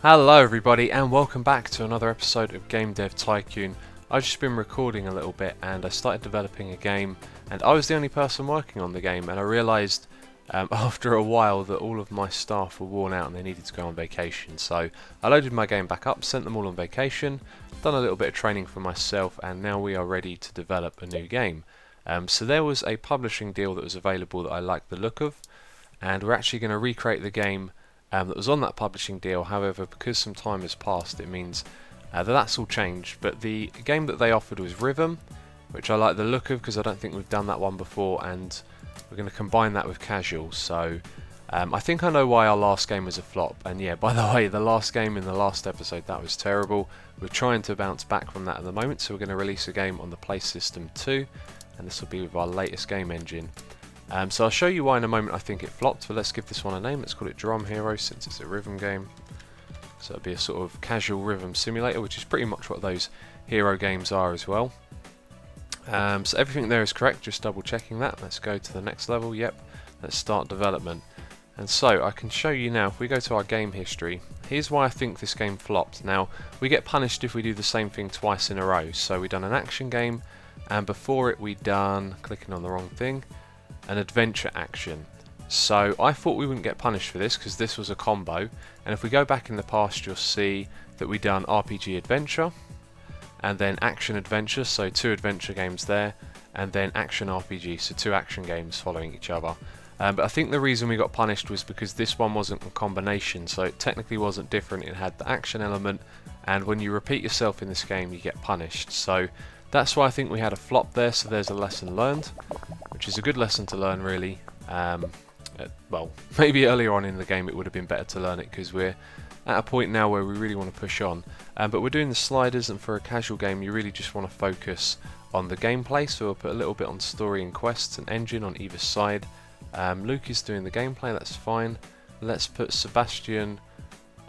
Hello everybody and welcome back to another episode of Game Dev Tycoon. I've just been recording a little bit and I started developing a game and I was the only person working on the game, and I realised after a while that all of my staff were worn out and they needed to go on vacation. So I loaded my game back up, sent them all on vacation, done a little bit of training for myself, and now we are ready to develop a new game. So there was a publishing deal that was available that I liked the look of, and we're actually going to recreate the game that was on that publishing deal. However, because some time has passed, it means that's all changed. But the game that they offered was Rhythm, which I like the look of because I don't think we've done that one before, and we're going to combine that with casual. So I think I know why our last game was a flop. And yeah, by the way, the last game in the last episode, that was terrible. We're trying to bounce back from that at the moment, so we're going to release a game on the Play System 2, and this will be with our latest game engine. So I'll show you why in a moment I think it flopped, but let's give this one a name. Let's call it Drum Hero since it's a rhythm game. So it'll be a sort of casual rhythm simulator, which is pretty much what those hero games are as well. So everything there is correct, just double checking that. Let's go to the next level. Yep, let's start development. And so I can show you now, if we go to our game history, here's why I think this game flopped. Now, we get punished if we do the same thing twice in a row. So we've done an action game, and before it we'd done, clicking on the wrong thing, an adventure action. So I thought we wouldn't get punished for this because this was a combo, and if we go back in the past you'll see that we done RPG adventure and then action adventure, so 2 adventure games there, and then action RPG, so 2 action games following each other. But I think the reason we got punished was because this one wasn't a combination, so it technically wasn't different. It had the action element, and when you repeat yourself in this game you get punished. So that's why I think we had a flop there. So there's a lesson learned, which is a good lesson to learn really. Well, maybe earlier on in the game it would have been better to learn it because we're at a point now where we really want to push on. But we're doing the sliders, and for a casual game you really just want to focus on the gameplay, so we'll put a little bit on story and quests and engine on either side. Luke is doing the gameplay, that's fine. Let's put Sebastian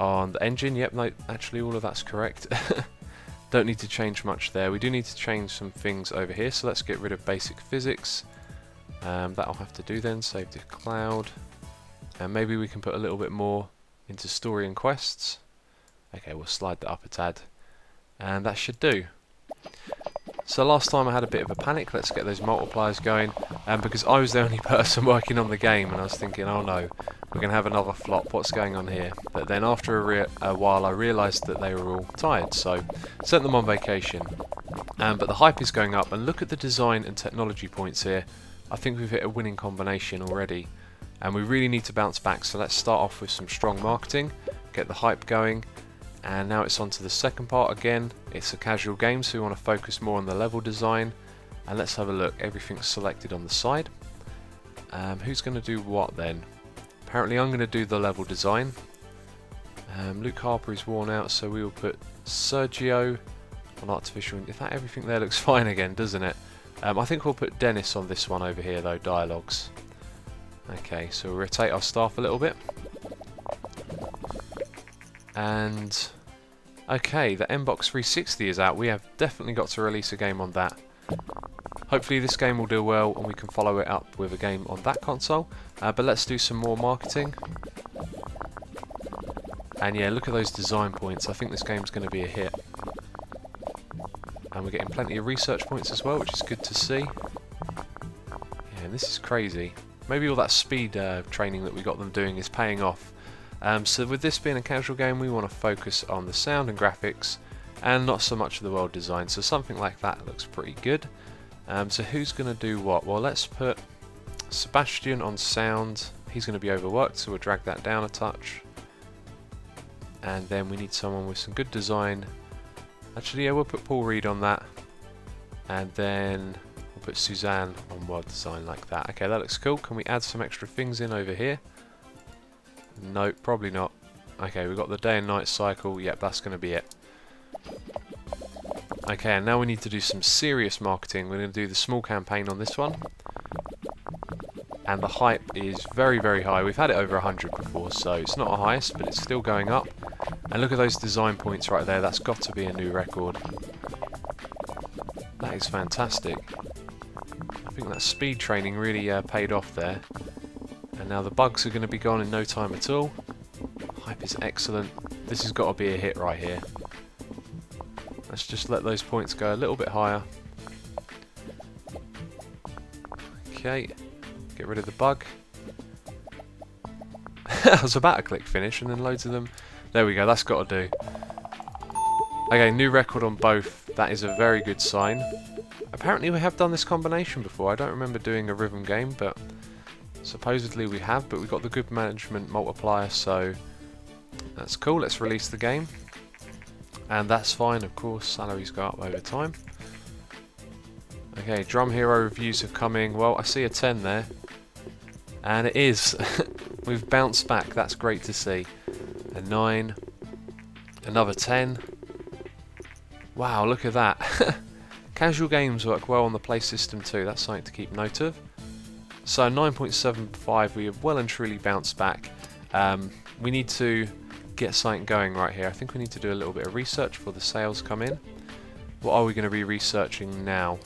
on the engine. Yep, no, actually all of that's correct. Don't need to change much there. We do need to change some things over here, so let's get rid of basic physics. That'll have to do then, save to cloud. And maybe we can put a little bit more into story and quests. Okay, we'll slide that up a tad. And that should do. So last time I had a bit of a panic. Let's get those multipliers going. Because I was the only person working on the game, and I was thinking, oh no, we're going to have another flop. What's going on here? But then after a while I realised that they were all tired, so sent them on vacation. But the hype is going up, and look at the design and technology points here. I think we've hit a winning combination already, and we really need to bounce back. So let's start off with some strong marketing, get the hype going, and now it's on to the second part again. It's a casual game, so we want to focus more on the level design. And let's have a look. Everything's selected on the side. Who's going to do what then? Apparently I'm going to do the level design. Luke Harper is worn out, so we will put Sergio on artificial. In fact, everything there looks fine again, doesn't it? I think we'll put Dennis on this one over here though, dialogues. Okay, so we'll rotate our staff a little bit. And okay, the Mbox 360 is out. We have definitely got to release a game on that. Hopefully this game will do well and we can follow it up with a game on that console. But let's do some more marketing. And yeah, look at those design points. I think this game's going to be a hit. And we're getting plenty of research points as well, which is good to see. Yeah, and this is crazy. Maybe all that speed training that we got them doing is paying off. So with this being a casual game, we want to focus on the sound and graphics and not so much of the world design. So something like that looks pretty good. So who's going to do what? Well, let's put Sebastian on sound. He's going to be overworked, so we'll drag that down a touch. And then we need someone with some good design. Actually, yeah, we'll put Paul Reed on that. And then we'll put Suzanne on world design like that. Okay, that looks cool. Can we add some extra things in over here? No, probably not. Okay, we've got the day and night cycle. Yep, that's going to be it. Okay, and now we need to do some serious marketing. We're going to do the small campaign on this one. And the hype is very, very high. We've had it over 100 before, so it's not a highest, but it's still going up. And look at those design points right there. That's got to be a new record. That is fantastic. I think that speed training really paid off there. And now the bugs are going to be gone in no time at all. Hype is excellent. This has got to be a hit right here. Let's just let those points go a little bit higher. Okay, get rid of the bug. I was about to click finish and then loads of them. There we go, that's got to do. Okay, new record on both. That is a very good sign. Apparently we have done this combination before. I don't remember doing a rhythm game, but supposedly we have. But we've got the good management multiplier, so that's cool. Let's release the game. And that's fine, of course. Salaries go up over time. Okay, Drum Hero reviews are coming. Well, I see a 10 there. And it is. We've bounced back. That's great to see. A 9. Another 10. Wow, look at that. Casual games work well on the Play System too. That's something to keep note of. So 9.75, we have well and truly bounced back. We need to get something going right here. I think we need to do a little bit of research before the sales come in. What are we going to be researching now?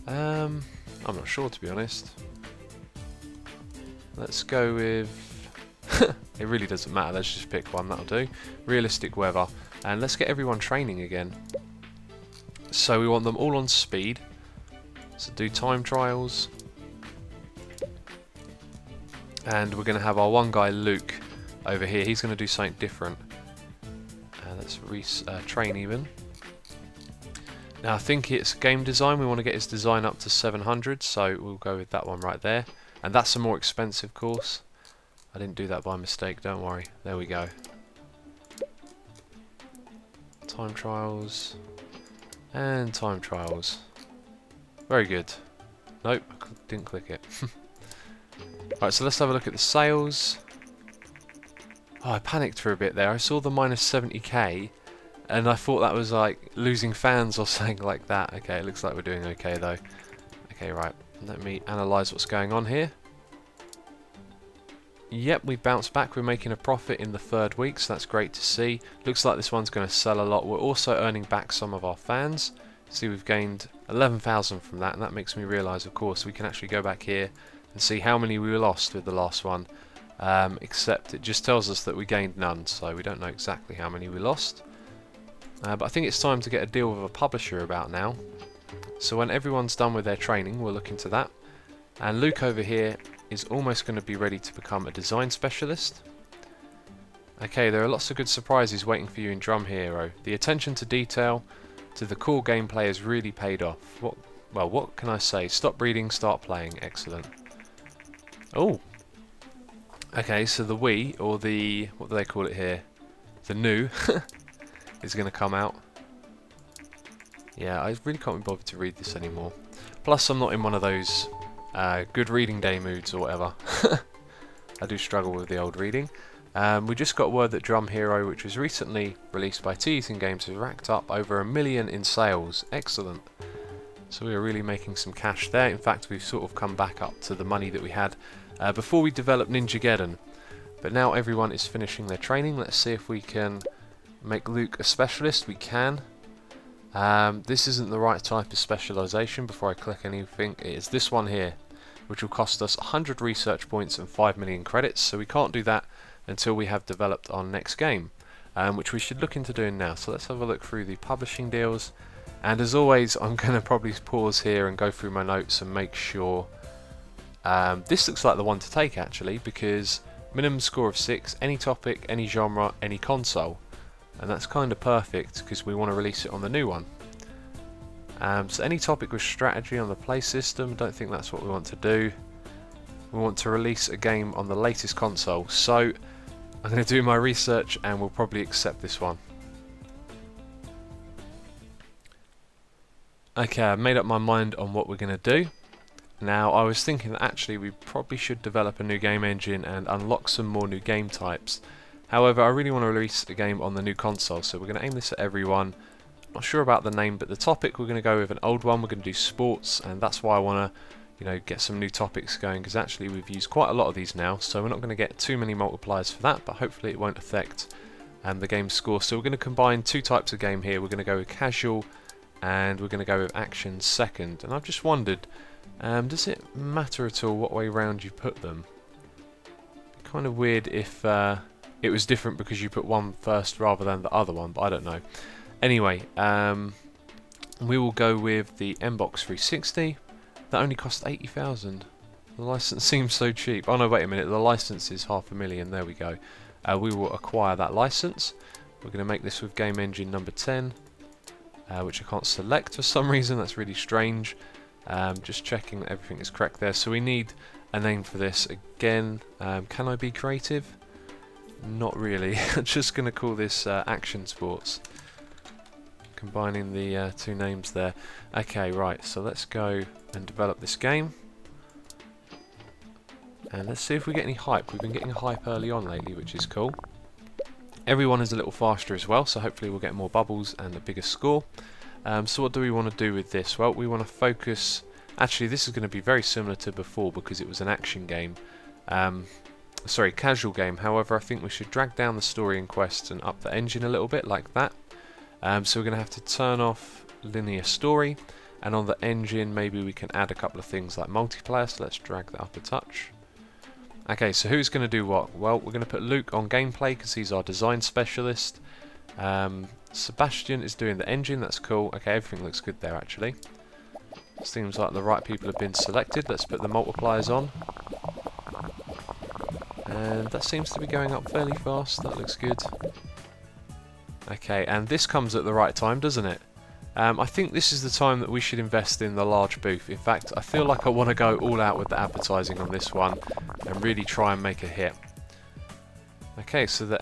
I'm not sure, to be honest. Let's go with... It really doesn't matter, let's just pick one, that'll do. Realistic weather. And let's get everyone training again. So we want them all on speed. So do time trials. And we're going to have our one guy, Luke, over here. He's going to do something different. Let's train even. Now I think it's game design. We want to get his design up to 700. So we'll go with that one right there. And that's a more expensive course. I didn't do that by mistake, don't worry. There we go. Time trials. And time trials. Very good. Nope, didn't click it. Alright, so let's have a look at the sales. Oh, I panicked for a bit there. I saw the minus 70k and I thought that was like losing fans or something like that. Okay, it looks like we're doing okay though. Okay, right. Let me analyse what's going on here. Yep, we bounced back. We're making a profit in the 3rd week, so that's great to see. Looks like this one's going to sell a lot. We're also earning back some of our fans. See, we've gained 11,000 from that, and that makes me realise, of course, we can actually go back here and see how many we lost with the last one. Except it just tells us that we gained none, so we don't know exactly how many we lost. But I think it's time to get a deal with a publisher about now. So when everyone's done with their training, we'll look into that. And Luke over here is almost going to be ready to become a design specialist. Okay, there are lots of good surprises waiting for you in Drum Hero. The attention to detail to the cool gameplay has really paid off. What can I say? Stop reading, start playing. Excellent. Oh! Okay, so the Wii, or the... what do they call it here? The new is going to come out. Yeah, I really can't be bothered to read this anymore. Plus, I'm not in one of those good reading day moods or whatever. I do struggle with the old reading. We just got word that Drum Hero, which was recently released by Teasing Games, has racked up over 1 million in sales. Excellent. So we are really making some cash there. In fact, we've sort of come back up to the money that we had before we developed Ninjageddon. But now everyone is finishing their training. Let's see if we can make Luke a specialist. We can. This isn't the right type of specialisation. Before I click anything, it is this one here, which will cost us 100 research points and 5 million credits, so we can't do that until we have developed our next game, which we should look into doing now. So let's have a look through the publishing deals, and as always I'm going to probably pause here and go through my notes and make sure. This looks like the one to take actually, because minimum score of 6, any topic, any genre, any console, and that's kind of perfect because we want to release it on the new one. So any topic with strategy on the Play System, don't think that's what we want to do. We want to release a game on the latest console, so I'm going to do my research and we'll probably accept this one. Okay, I've made up my mind on what we're going to do. Now, I was thinking that actually we probably should develop a new game engine and unlock some more new game types. However, I really want to release a game on the new console, so we're going to aim this at everyone. Not sure about the name, but the topic we're going to go with an old one. We're going to do sports, and that's why I want to, get some new topics going, because actually we've used quite a lot of these now, so we're not going to get too many multipliers for that, but hopefully it won't affect the game score. So we're going to combine two types of game here. We're going to go with casual, and we're going to go with action second. And I've just wondered, does it matter at all what way round you put them? Kind of weird if it was different because you put one first rather than the other one, but I don't know. Anyway, we will go with the Mbox 360. That only cost 80,000. The license seems so cheap. Oh no, wait a minute, the license is $500,000, there we go. We will acquire that license. We're going to make this with game engine number 10, which I can't select for some reason, that's really strange. Just checking that everything is correct there. So we need a name for this again. Can I be creative? Not really. I'm just going to call this Action Sports. Combining the two names there. Okay, right, so let's go and develop this game. And let's see if we get any hype. We've been getting hype early on lately, which is cool. Everyone is a little faster as well, so hopefully we'll get more bubbles and a bigger score. So what do we want to do with this? Well, we want to focus... Actually, this is going to be very similar to before because it was an action game. Sorry, casual game. However, I think we should drag down the story and quests and up the engine a little bit, like that. So we're going to have to turn off linear story, and on the engine maybe we can add a couple of things like multiplayer, so let's drag that up a touch. Okay, so who's going to do what? Well, we're going to put Luke on gameplay because he's our design specialist. Sebastian is doing the engine, that's cool. Okay, everything looks good there actually. Seems like the right people have been selected. Let's put the multipliers on. And that seems to be going up fairly fast, that looks good. Okay, and this comes at the right time, doesn't it? I think this is the time that we should invest in the large booth. In fact, I feel like I want to go all out with the advertising on this one and really try and make a hit. Okay, so the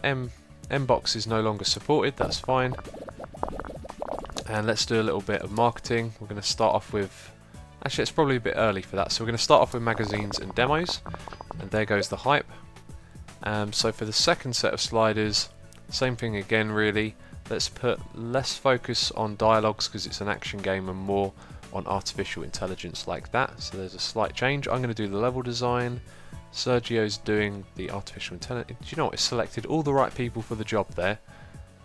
Mbox is no longer supported, that's fine. And let's do a little bit of marketing. We're going to start off with... Actually, it's probably a bit early for that, so we're going to start off with magazines and demos. And there goes the hype. So for the second set of sliders, same thing again really. Let's put less focus on dialogues because it's an action game and more on artificial intelligence like that. So there's a slight change. I'm going to do the level design. Sergio's doing the artificial intelligence. Do you know what? It's selected all the right people for the job there.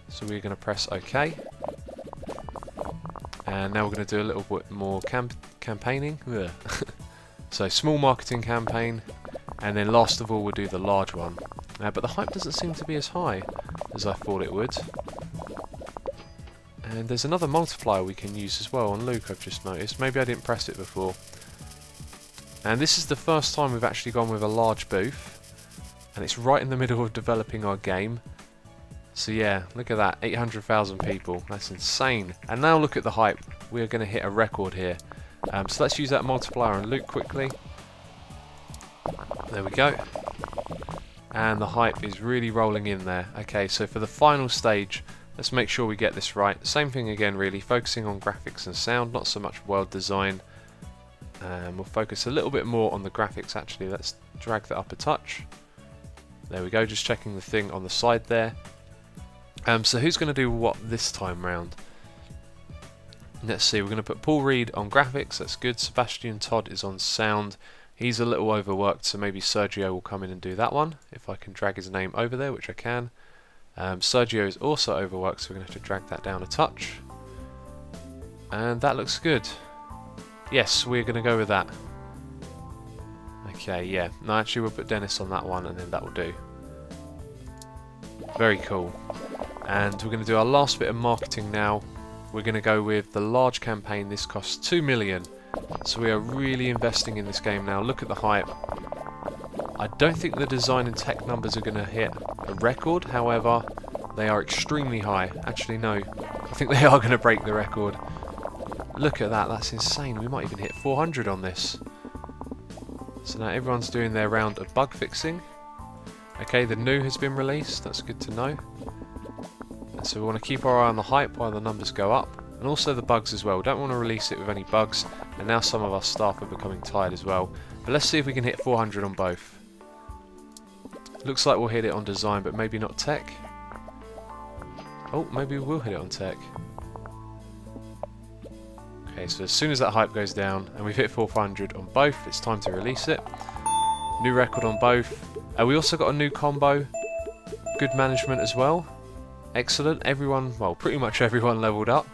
So we're going to press OK. And now we're going to do a little bit more campaigning. So small marketing campaign. And then last of all we'll do the large one. But the hype doesn't seem to be as high as I thought it would. And there's another multiplier we can use as well on Luke, I've just noticed. Maybe I didn't press it before. And this is the first time we've actually gone with a large booth. And it's right in the middle of developing our game. So yeah, look at that, 800,000 people. That's insane. And now look at the hype. We're going to hit a record here. So let's use that multiplier on Luke quickly. There we go. And the hype is really rolling in there. Okay, so for the final stage, let's make sure we get this right. Same thing again really, focusing on graphics and sound, not so much world design. We'll focus a little bit more on the graphics actually. Let's drag that up a touch. There we go, just checking the thing on the side there. So who's going to do what this time round? Let's see, we're going to put Paul Reed on graphics, that's good. Sebastian Todd is on sound. He's a little overworked, so maybe Sergio will come in and do that one, if I can drag his name over there, which I can. Sergio is also overworked, so we're going to have to drag that down a touch. And that looks good. Yes, we're going to go with that. Okay, yeah. No, actually we'll put Dennis on that one, and then that will do. Very cool. And we're going to do our last bit of marketing now. We're going to go with the large campaign. This costs 2 million. So we are really investing in this game now. Look at the hype. I don't think the design and tech numbers are going to hit a record, however, they are extremely high. Actually, no, I think they are going to break the record. Look at that, that's insane. We might even hit 400 on this. So now everyone's doing their round of bug fixing. Okay, the new has been released, that's good to know. And so we want to keep our eye on the hype while the numbers go up. And also the bugs as well. We don't want to release it with any bugs. And now some of our staff are becoming tired as well. But let's see if we can hit 400 on both. Looks like we'll hit it on design, but maybe not tech. Oh, maybe we will hit it on tech. Okay, so as soon as that hype goes down, and we've hit 400 on both, it's time to release it. New record on both. We also got a new combo. Good management as well. Excellent. Everyone, well, pretty much everyone leveled up.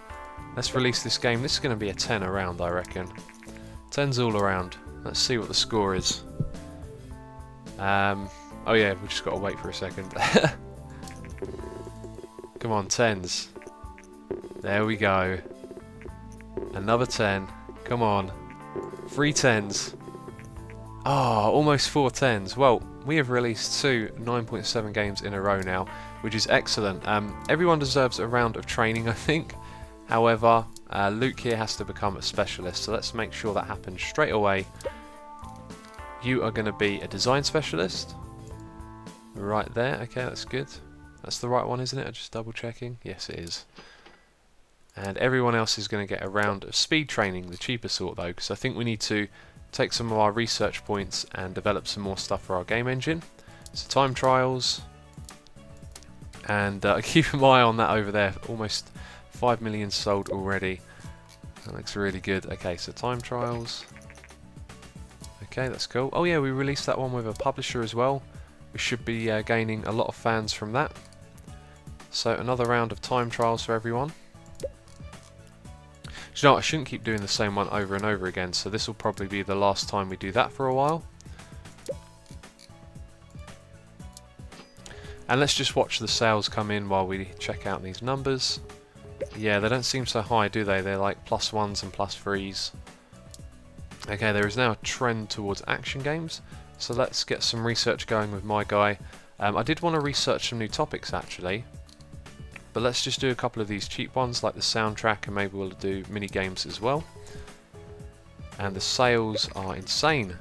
Let's release this game. This is going to be a 10 around, I reckon. 10's all around. Let's see what the score is. Oh yeah, we just got to wait for a second. Come on, 10s. There we go. Another 10. Come on. 3 10s. Ah, almost 4 10s. Well, we have released 2 9.7 games in a row now, which is excellent. Everyone deserves a round of training, I think. However, Luke here has to become a specialist, so let's make sure that happens straight away. You are going to be a design specialist. Right there. Okay, that's good. That's the right one, isn't it? I'm just double checking. Yes, it is. And everyone else is going to get a round of speed training, the cheaper sort though, because I think we need to take some of our research points and develop some more stuff for our game engine. So time trials, and keep an eye on that over there. Almost 5 million sold already. That looks really good. Okay, so time trials. Okay, that's cool. Oh yeah, we released that one with a publisher as well. We should be gaining a lot of fans from that. So another round of time trials for everyone. Do you know what? I shouldn't keep doing the same one over and over again, so this will probably be the last time we do that for a while. And let's just watch the sales come in while we check out these numbers. Yeah, they don't seem so high, do they? They're like +1s and +3s. Okay, there is now a trend towards action games, so let's get some research going with my guy. I did want to research some new topics actually, but let's just do a couple of these cheap ones like the soundtrack, and maybe we'll do mini games as well. And the sales are insane.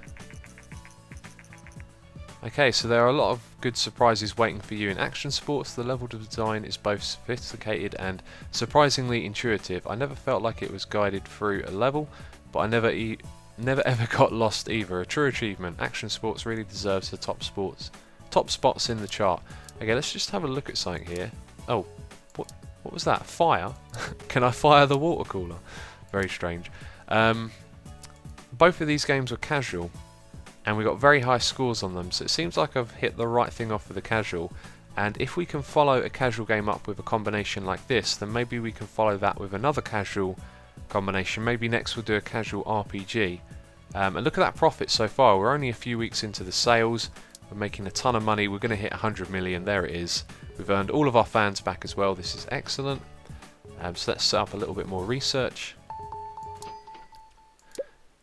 Okay, so there are a lot of good surprises waiting for you in action sports. The level of design is both sophisticated and surprisingly intuitive. I never felt like it was guided through a level, but I never ever got lost either. A true achievement. Action sports really deserves the top spots in the chart. Okay, let's just have a look at something here. Oh, what was that? Fire? Can I fire the water cooler? Very strange. Both of these games were casual, and we got very high scores on them, so it seems like I've hit the right thing off with the casual. And if we can follow a casual game up with a combination like this, then maybe we can follow that with another casual combination. Maybe next we'll do a casual RPG. And look at that profit so far. We're only a few weeks into the sales. We're making a ton of money. We're going to hit 100 million. There it is. We've earned all of our fans back as well. This is excellent. So let's set up a little bit more research.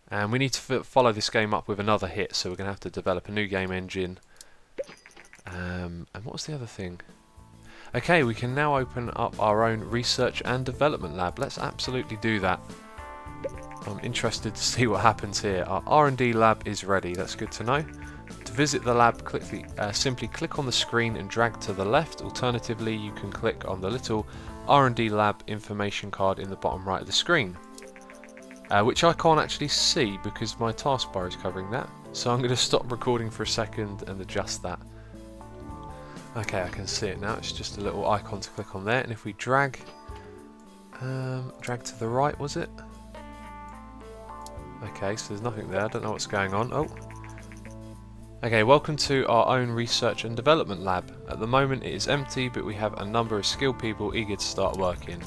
And we need to follow this game up with another hit, so we're going to have to develop a new game engine. And what was the other thing? Okay, we can now open up our own research and development lab. Let's absolutely do that. I'm interested to see what happens here. Our R&D lab is ready. That's good to know. To visit the lab, simply click on the screen and drag to the left. Alternatively, you can click on the little R&D lab information card in the bottom right of the screen, which I can't actually see because my taskbar is covering that. So I'm going to stop recording for a second and adjust that. Okay, I can see it now. It's just a little icon to click on there, and if we drag to the right, was it? Okay, so there's nothing there. I don't know what's going on. Oh. Okay, welcome to our own research and development lab. At the moment it is empty, but we have a number of skilled people eager to start working.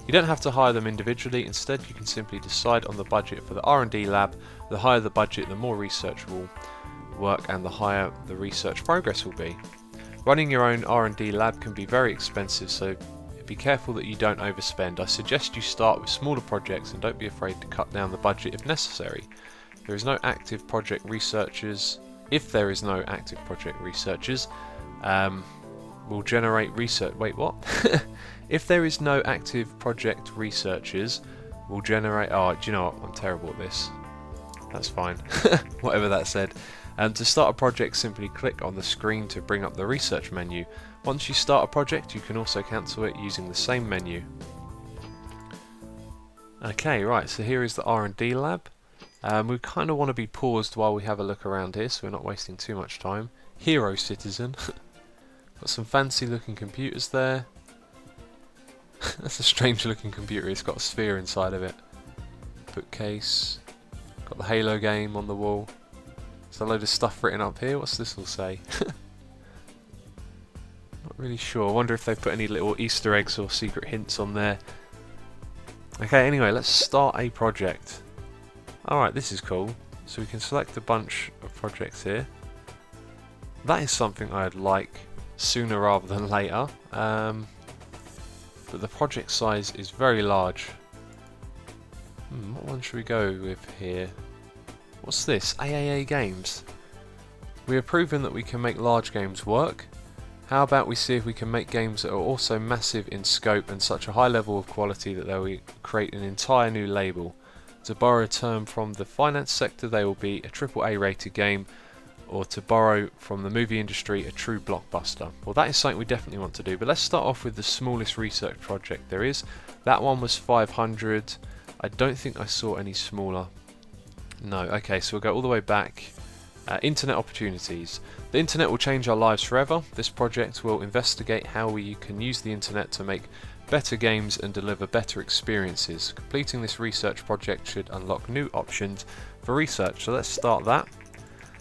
You don't have to hire them individually. Instead, you can simply decide on the budget for the R&D lab. The higher the budget, the more research will work, and the higher the research progress will be. Running your own R&D lab can be very expensive, so be careful that you don't overspend. I suggest you start with smaller projects and don't be afraid to cut down the budget if necessary. There is no active project researchers. If there is no active project researchers, will generate research. Wait, what? If there is no active project researchers, will generate. Oh, do you know what? I'm terrible at this. That's fine. Whatever that said. To start a project, simply click on the screen to bring up the research menu. Once you start a project, you can also cancel it using the same menu. Okay, right, so here is the R&D lab. We kind of want to be paused while we have a look around here, so we're not wasting too much time. Hero Citizen. Got some fancy looking computers there. That's a strange looking computer, it's got a sphere inside of it. Bookcase. Got the Halo game on the wall. There's a load of stuff written up here. What's this all say? Not really sure. I wonder if they've put any little Easter eggs or secret hints on there. Okay, anyway, let's start a project. Alright, this is cool. So we can select a bunch of projects here. That is something I'd like sooner rather than later. But the project size is very large. What one should we go with here? What's this? AAA games. We have proven that we can make large games work. How about we see if we can make games that are also massive in scope and such a high level of quality that they will create an entire new label. To borrow a term from the finance sector, they will be a AAA rated game, or to borrow from the movie industry, a true blockbuster. Well, that is something we definitely want to do, but let's start off with the smallest research project there is. That one was 500. I don't think I saw any smaller. No, okay, so we'll go all the way back. Internet opportunities. The internet will change our lives forever. This project will investigate how we can use the internet to make better games and deliver better experiences. Completing this research project should unlock new options for research. So let's start that.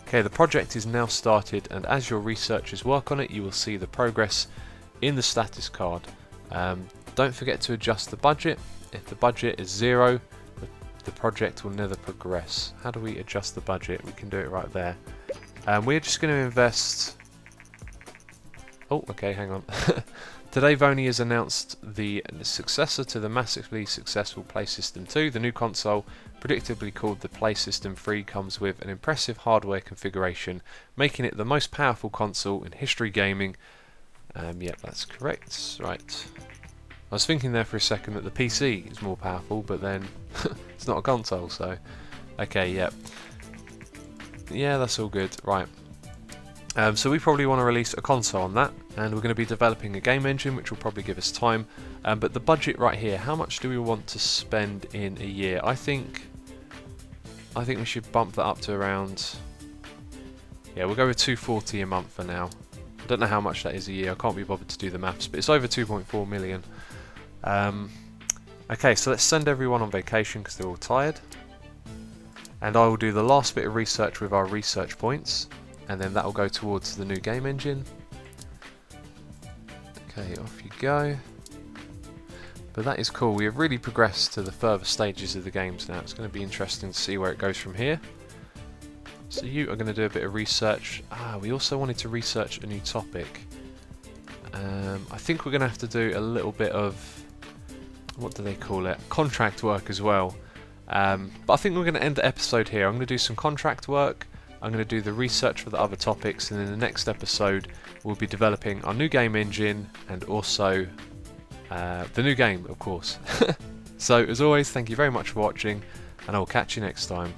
Okay, the project is now started, and as your researchers work on it, you will see the progress in the status card. Don't forget to adjust the budget. If the budget is 0, the project will never progress. How do we adjust the budget? We can do it right there. We're just going to invest... Oh, okay, hang on. Today Vony has announced the successor to the massively successful PlaySystem 2. The new console, predictably called the PlaySystem 3, comes with an impressive hardware configuration, making it the most powerful console in history gaming. Yep, that's correct. Right. I was thinking there for a second that the PC is more powerful, but then it's not a console, so... Okay, yep. Yeah, that's all good. Right. So we probably want to release a console on that, and we're going to be developing a game engine, which will probably give us time. But the budget right here, how much do we want to spend in a year? I think we should bump that up to around... Yeah, we'll go with 240 a month for now. I don't know how much that is a year. I can't be bothered to do the maths, but it's over 2.4 million. Okay, so let's send everyone on vacation because they're all tired. And I will do the last bit of research with our research points, and then that will go towards the new game engine. Okay, off you go. But that is cool. We have really progressed to the further stages of the games now. It's going to be interesting to see where it goes from here. So you are going to do a bit of research. We also wanted to research a new topic. I think we're going to have to do a little bit of, what do they call it? Contract work as well. But I think we're going to end the episode here. I'm going to do some contract work. I'm going to do the research for the other topics, and in the next episode we'll be developing our new game engine and also the new game, of course. So as always, thank you very much for watching, and I will catch you next time.